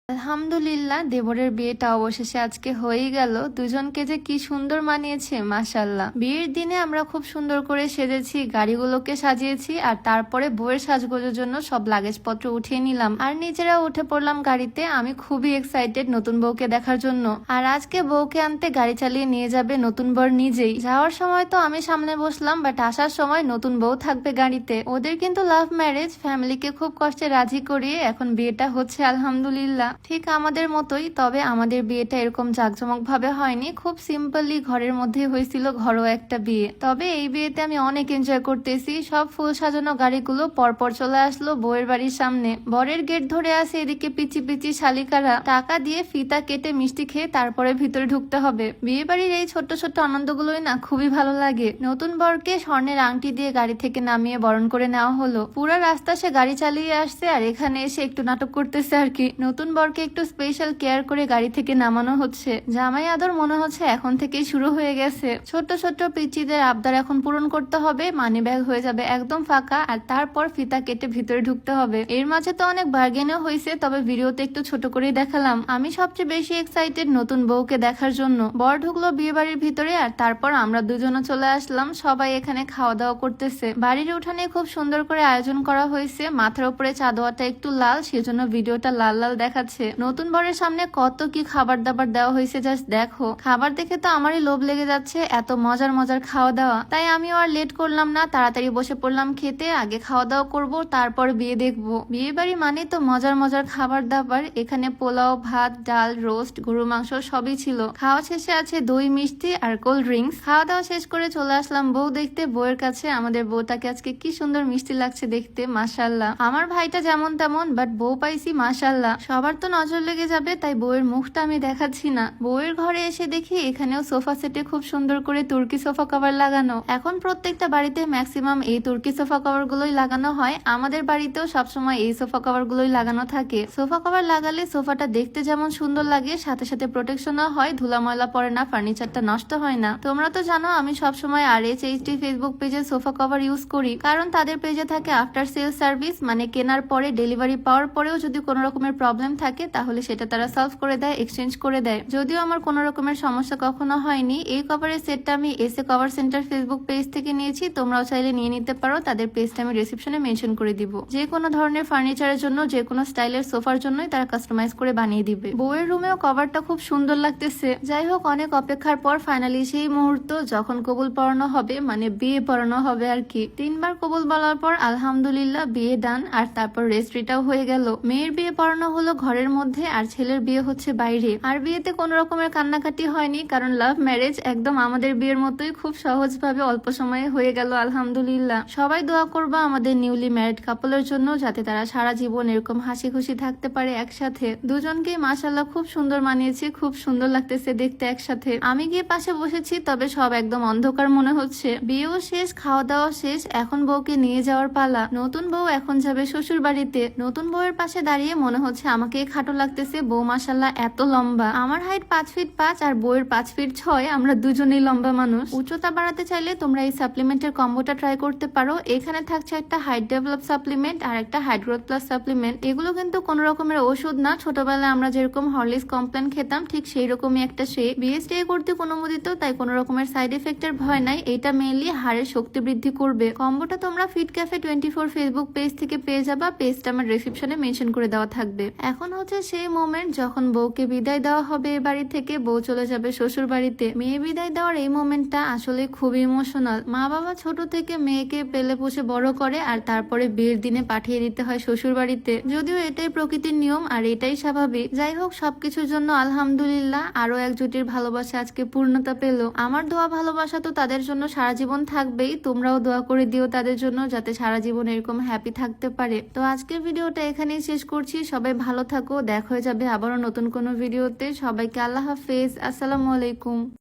আলহামদুলিল্লাহ দেবরের বিয়েটা অবশেষে আজকে হয়েই গেল। দুজনকে যে কি সুন্দর মানিয়েছে মাশাল্লাহ। বিয়ের দিনে আমরা খুব সুন্দর করে সেজেছি, গাড়িগুলোকে সাজিয়েছি, আর তারপরে বউয়ের সাজগোজের জন্য সব লাগেজপত্র উঠিয়ে নিলাম আর নিজেরা উঠে পড়লাম গাড়িতে। আমি খুবই এক্সাইটেড নতুন বউকে দেখার জন্য। আর আজকে বউকে আনতে গাড়ি চালিয়ে নিয়ে যাবে নতুন বর নিজেই। যাওয়ার সময় তো আমি সামনে বসলাম, বাট আসার সময় নতুন বউ থাকবে গাড়িতে। ওদের কিন্তু লাভ ম্যারেজ, ফ্যামিলিকে খুব কষ্টে রাজি করিয়ে এখন বিয়েটা হচ্ছে আলহামদুলিল্লাহ। ঠিক আমাদের মতোই, তবে আমাদের বিয়েটা এরকম জাঁকজমক ভাবে হয়নি, খুব সিম্পলি ঘরের মধ্যে হয়েছিল, ঘরোয়া একটা বিয়ে। তবে এই বিয়েতে আমি অনেক এনজয় করতেছি। সব ফুল সাজানো গাড়িগুলো পরপর চলে আসলো বউয়ের বাড়ির সামনে। বরের গেট ধরে আছে এদিকে পিচি পিচি শালিকারা। টাকা দিয়ে ফিতা কেটে মিষ্টি খেয়ে তারপরে ভিতরে ঢুকতে হবে। বিয়ে বাড়ির এই ছোট্ট ছোট্ট আনন্দগুলোই না খুবই ভালো লাগে। নতুন বরকে স্বর্ণের আংটি দিয়ে গাড়ি থেকে নামিয়ে বরণ করে নেওয়া হলো। পুরো রাস্তা সে গাড়ি চালিয়ে আসছে আর এখানে এসে একটু নাটক করতেছে আর কি। নতুন বরকে একটু স্পেশাল কেয়ার করে গাড়ি থেকে নামানো হচ্ছে। জামাই আদর মনে হচ্ছে এখন থেকেই শুরু হয়ে গেছে। ছোট্ট ছোট্ট পিচিদের আবদার এখন পূরণ করতে হবে। মানি ব্যাগ হয়ে যাবে একদম ফাঁকা, আর তারপর ফিতা কেটে ভিতরে ঢুকতে হবে। এর মাঝে তো অনেক বার্গেনও হয়েছে, তবে ভিডিওতে একটু ছোট করেই দেখালাম। আমি সবচেয়ে বেশি এক্সাইটেড নতুন বউকে দেখার জন্য। বর ঢুকলো বিয়ে বাড়ির ভিতরে, আর তারপর আমরা দুজনে চলে আসলাম। সবাই এখানে খাওয়া দাওয়া করতেছে। বাড়ির উঠানে খুব সুন্দর করে আয়োজন করা হয়েছে। মাথার উপরে চাদোয়াটা একটু লাল, সেজন্য ভিডিওটা লাল লাল দেখাচ্ছে। নতুন বরের সামনে কত কি খাবার দাবার দেওয়া হয়েছে, জাস্ট দেখো। খাবার দেখে তো আমারই লোভ লেগে যাচ্ছে, এত মজার মজার খাওয়া দাওয়া। তাই আমিও আর লেট করলাম না, তাড়াতাড়ি বসে পড়লাম খেতে। আগে খাওয়া দাওয়া করবো, তারপর বিয়ে দেখবো। বিয়ে বাড়ি মানে তো মজার মজার খাবার দাবার। এখানে পোলাও, ভাত, ডাল, রোস্ট, গরু মাংস সবই ছিল। খাওয়া শেষে আছে দই, মিষ্টি আর কোল্ড ড্রিঙ্কস। খাওয়া দাওয়া শেষ করে চলে আসলাম বউ দেখতে, বউয়ের কাছে। আমাদের বউটাকে আজকে কি সুন্দর মিষ্টি লাগছে দেখতে, মাশাল্লাহ। আমার ভাইটা যেমন তেমন, বাট বউ পাইছি মাশাল্লাহ। সবার তো নজর লেগে যাবে, তাই বউয়ের মুখটা আমি দেখাচ্ছি না। বউয়ের ঘরে এসে দেখি এখানেও সোফা সেটে খুব সুন্দর করে তুর্কি সোফা কভার লাগানো। এখন প্রত্যেকটা বাড়িতে ম্যাক্সিমাম এই তুর্কি সোফা কভার গুলোই লাগানো হয়। আমাদের বাড়িতেও সবসময় এই সোফা কভার গুলোই লাগানো থাকে। সোফা কভার লাগালে সোফাটা দেখতে যেমন সুন্দর লাগে, সাথে সাথে প্রোটেকশনও হয়, ধুলা ময়লা পড়ে না, ফার্নিচারটা নষ্ট হয় না। তোমরা তো জানো আমি সবসময় RHHD ফেসবুক পেজে সোফা কভার ইউজ করি, কারণ তাদের পেজে থাকে আফটার সেল সার্ভিস, মানে কেনার পরে ডেলিভারি পাওয়ার পরেও যদি কোনো রকমের প্রবলেম থাকে তাহলে সেটা তারা সলভ করে দেয়, এক্সচেঞ্জ করে দেয়। যদিও আমার কোনো রকমের সমস্যা কখনো হয়নি। এই কভারের সেটটা আমি SA cover centre Facebook page থেকে নিয়েছি, তোমরাও চাইলে নিয়ে নিতে পারো। তাদের পেজটা আমি ডেসক্রিপশনে মেনশন করে দিব। যে কোনো ধরনের ফার্নিচারের জন্য, যে কোনো স্টাইলের সোফার জন্যই তারা কাস্টমাইজ করে বানিয়ে দিবে। বউয়ের রুমেও কভারটা খুব সুন্দর লাগতেছে। যাই হোক, অনেক অপেক্ষার পর ফাইনালি সেই মুহূর্ত যখন কবুল পড়ানো হবে, মানে বিয়ে পড়ানো হবে আর কি। 3 বার কবুল বলার পর আলহামদুলিল্লাহ বিয়ে ডান, আর তারপর রেজিস্ট্রিটাও হয়ে গেল। মেয়ের বিয়ে পড়ানো হলো ঘরের মধ্যে, আর ছেলের বিয়ে হচ্ছে বাইরে। আর বিয়েতে কোনো রকমের কান্নাকাটি হয়নি, কারণ লাভ ম্যারেজ একদম আমাদের বিয়ের মতোই খুব সহজভাবে অল্প সময়ে হয়ে গেল আলহামদুলিল্লাহ। সবাই দোয়া করবা আমাদের নিউলি ম্যারিড কাপলের জন্য, যাতে তারা সারা জীবন এরকম হাসি খুশি থাকতে পারে একসাথে। দুজনকেই মাশাআল্লাহ খুব সুন্দর মানিয়েছে, খুব সুন্দর লাগতেছে দেখতে একসাথে। আমি গিয়ে পাশে বসেছি, তবে সব একদম অন্ধকার মনে হচ্ছে। বিয়েও শেষ, খাওয়া দাওয়া শেষ, এখন বউকে নিয়ে যাওয়ার পালা। নতুন বউ এখন যাবে শ্বশুর বাড়িতে। নতুন বউয়ের পাশে দাঁড়িয়ে মনে হচ্ছে আমাকে খাটো লাগতেছে। বউ মাশাআল্লাহ এত লম্বা, আমার হাইট 5 ফিট 5 আর বউয়ের 5 ফিট 6। আমরা দুজনেই লম্বা মানুষ। উচ্চতা বাড়াতে চাইলে তোমরা এই সাপ্লিমেন্টের কম্বোটা ট্রাই করতে পারো। এখানে থাকছে একটা হাইট ডেভেলপ সাপ্লিমেন্ট আর একটা হাইট গ্রোথ প্লাস সাপ্লিমেন্ট। এগুলো কিন্তু কোনো রকমের ওষুধ না। ছোটবেলায় আমরা যেরকম হরলিক্স কমপ্লেন খেতাম, ঠিক সেই রকমই একটা শেক। বিএসটি কর্তৃক অনুমোদিত, তাই কোনো রকমের সাইড এফেক্টের ভয় নাই। এটা মেইনলি হাড়ের শক্তি বৃদ্ধি করবে। কম্বোটা তোমরা ফিট ক্যাফে 24 ফেসবুক পেজ থেকে পেয়ে যাবা। পেজটা আমার ডেসক্রিপশনে মেনশন করে দেওয়া থাকবে। এখন হচ্ছে সেই মোমেন্ট যখন বউকে বিদায় দেওয়া হবে এ বাড়ি থেকে। বউ চলে যাবে শ্বশুর বাড়িতে। মেয়ে বিদায় দেওয়ার এই মোমেন্টটা আসলে খুবই ইমোশনাল। মা বাবা ছোট থেকে মেয়েকে পেলে পুষে বড় করে, আর তারপরে বিয়ের দিনে পাঠিয়ে দিতে হয় শ্বশুর বাড়িতে। যদিও এটাই প্রকৃতির নিয়ম আর এটাই স্বাভাবিক। যাই হোক, সবকিছুর জন্য আলহামদুলিল্লাহ। আরো এক জুটির ভালোবাসা আজকে পূর্ণতা পেল। আমার দোয়া ভালোবাসা তো তাদের জন্য সারা জীবন থাকবেই। তোমরাও দোয়া করে দিও তাদের জন্য, যাতে সারা জীবন এরকম হ্যাপি থাকতে পারে। তো আজকের ভিডিওটা এখানেই শেষ করছি। সবাই ভালো থাকো, দেখা হয়ে যাবে আবারও নতুন কোনো ভিডিওতে। সবাইকে আল্লাহ হাফেজ, আসসালামু আলাইকুম।